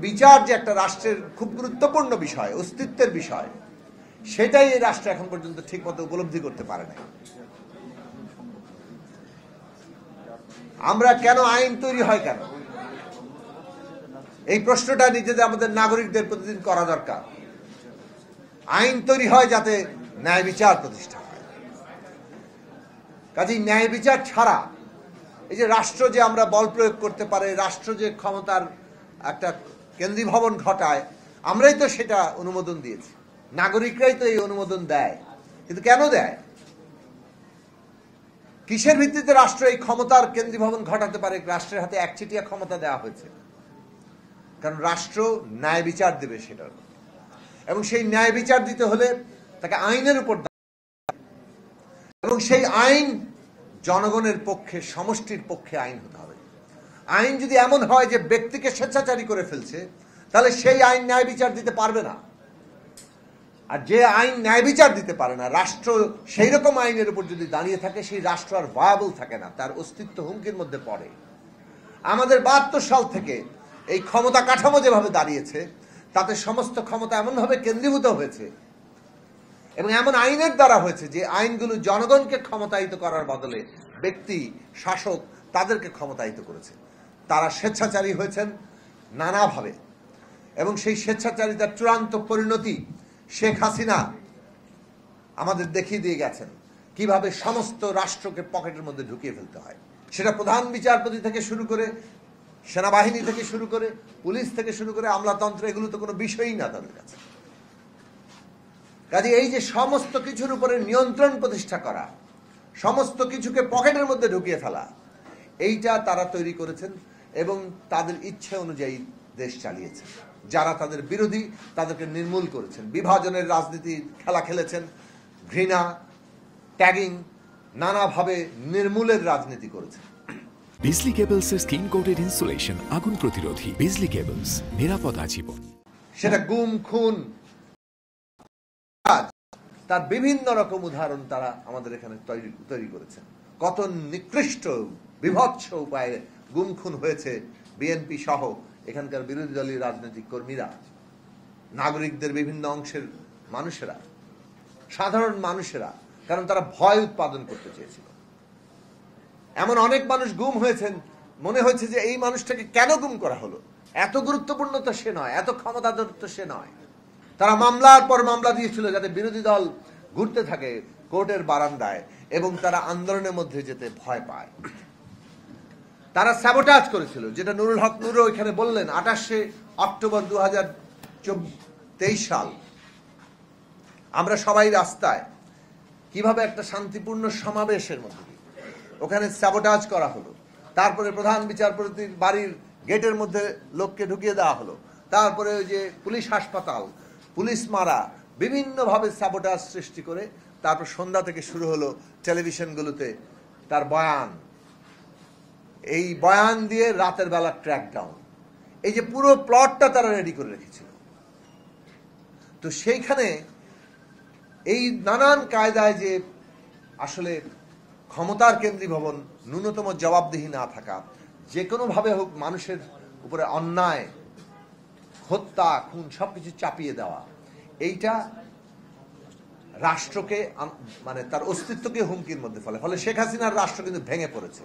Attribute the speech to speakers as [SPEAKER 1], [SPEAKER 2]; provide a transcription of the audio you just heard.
[SPEAKER 1] বিচার যে একটা রাষ্ট্রের খুব গুরুত্বপূর্ণ বিষয়, অস্তিত্বের বিষয়, সেটাই এই রাষ্ট্র এখন পর্যন্ত ঠিকমতো উপলব্ধি করতে পারে না। আমরা কেন আইন তৈরি হয় কেন, এই প্রশ্নটা নিজেদের আমাদের নাগরিকদের প্রতিদিন করা দরকার। আইন তৈরি হয় যাতে ন্যায় বিচার প্রতিষ্ঠা হয়। কাজেই ন্যায় বিচার ছাড়া এই যে রাষ্ট্র যে আমরা বল প্রয়োগ করতে পারে, রাষ্ট্র যে ক্ষমতার একটা কেন্দ্রীভবন ঘটায়, আমরাই তো সেটা অনুমোদন দিয়েছি, নাগরিকরাই তো এই অনুমোদন দেয়। কিন্তু কেন দেয়? কিসের ভিত্তিতে রাষ্ট্র এই ক্ষমতার কেন্দ্রীভবন ঘটাতে পারে? রাষ্ট্রের হাতে একচেটিয়া ক্ষমতা দেওয়া হয়েছে, কারণ রাষ্ট্র ন্যায় বিচার দেবে সেটার, এবং সেই ন্যায় বিচার দিতে হলে তাকে আইনের উপর, এবং সেই আইন জনগণের পক্ষে, সমষ্টির পক্ষে আইন হতে হবে। আইন যদি এমন হয় যে ব্যক্তিকে স্বেচ্ছাচারী করে ফেলছে, তাহলে সেই আইন ন্যায় বিচার দিতে পারবে না। আর যে আইন ন্যায় বিচার দিতে পারে না, রাষ্ট্র সেই রকম আইনের উপর যদি দাঁড়িয়ে থাকে, সেই রাষ্ট্র আর ভায়াবল থাকে না, তার অস্তিত্ব হুমকির মধ্যে পড়ে। আমাদের 72 সাল থেকে এই ক্ষমতা কাঠামো যেভাবে দাঁড়িয়েছে, তাতে সমস্ত ক্ষমতা এমনভাবে কেন্দ্রীভূত হয়েছে এবং এমন আইনের দ্বারা হয়েছে যে আইনগুলো জনগণকে ক্ষমতায়িত করার বদলে ব্যক্তি, শাসক তাদেরকে ক্ষমতায়িত করেছে। তারা স্বেচ্ছাচারী হয়েছেন নানাভাবে, এবং সেই স্বেচ্ছাচারিতার চূড়ান্ত পরিণতি শেখ হাসিনা আমাদের দেখিয়ে দিয়ে গেছেন কিভাবে সমস্ত রাষ্ট্রকে পকেটের মধ্যে ঢুকিয়ে ফেলতে হয়। সেটা প্রধান বিচারপতি থেকে শুরু করে, সেনাবাহিনী থেকে শুরু করে, পুলিশ থেকে শুরু করে, আমলাতন্ত্র, এগুলো তো কোনো বিষয়ই না তাদের কাছে। কাজে এই যে সমস্ত কিছুর উপরে নিয়ন্ত্রণ প্রতিষ্ঠা করা, সমস্ত কিছুকে পকেটের মধ্যে ঢুকিয়ে ফেলা, এইটা তারা তৈরি করেছেন এবং তাদের ইচ্ছে অনুযায়ী দেশ চালিয়েছেন। যারা তাদের বিরোধী তাদেরকে নির্মূল করেছেন, বিভাজনের রাজনীতি খেলা খেলেছেন, ঘৃণা, ট্যাগিং, নানাভাবে নির্মূলের রাজনীতি করেছেন।
[SPEAKER 2] বিজলি কেবলসের স্কিন কোটেড ইনসুলেশন আগুন প্রতিরোধী। বিজলি কেবলস, নিরাপদ আজীবন।
[SPEAKER 1] সেটা গুম, খুন, তার বিভিন্ন রকম উদাহরণ তারা আমাদের এখানে তৈরি করেছেন। কত নিকৃষ্ট বিভৎস উপায়ে গুম খুন হয়েছে বিএনপি সহ এখানকার বিরোধী দলীয় রাজনৈতিক কর্মীরা, নাগরিকদের বিভিন্ন অংশের মানুষেরা, সাধারণ মানুষেরা, কারণ তারা ভয় উৎপাদন করতে চেয়েছিল। এমন অনেক মানুষ গুম হয়েছেন, মনে হয়েছে যে এই মানুষটাকে কেন গুম করা হলো, এত গুরুত্বপূর্ণ তো সে নয়, এত ক্ষমতাধর তো সে নয়। তারা মামলার পর মামলা দিয়েছিল যাতে বিরোধী দল ঘুরতে থাকে কোর্টের বারান্দায় এবং তারা আন্দোলনের মধ্যে যেতে ভয় পায়। তারা স্যাবোটাজ করেছিল, যেটা নুরুল হক নুরও এখানে বললেন। 28শে অক্টোবর 2023 সাল আমরা সবাই রাস্তায়, কিভাবে একটা শান্তিপূর্ণ সমাবেশের মধ্যে ওখানে স্যাবোটাজ করা হলো। তারপরে প্রধান বিচারপতির বাড়ির গেটের মধ্যে লোককে ঢুকিয়ে দেওয়া হলো। তারপরে ওই যে পুলিশ হাসপাতাল, পুলিশ মারা, বিভিন্নভাবে স্যাবোটাজ সৃষ্টি করে তারপর সন্ধ্যা থেকে শুরু হলো টেলিভিশনগুলোতে তার বয়ান। এই বয়ান দিয়ে রাতের বেলা ট্র্যাকডাউন, এই যে পুরো প্লটটা তারা রেডি করে রেখেছিল। তো সেইখানে এই নানান কায়দায় যে আসলে ক্ষমতার কেন্দ্রীভবন, ন্যূনতম জবাবদিহি না থাকা, যে কোনোভাবে হোক মানুষের উপরে অন্যায়, হত্যা, খুন সবকিছু চাপিয়ে দেওয়া, এইটা রাষ্ট্রকে, মানে তার অস্তিত্বকে হুমকির মধ্যে ফেলে। ফলে শেখ হাসিনার রাষ্ট্র কিন্তু ভেঙে পড়েছে।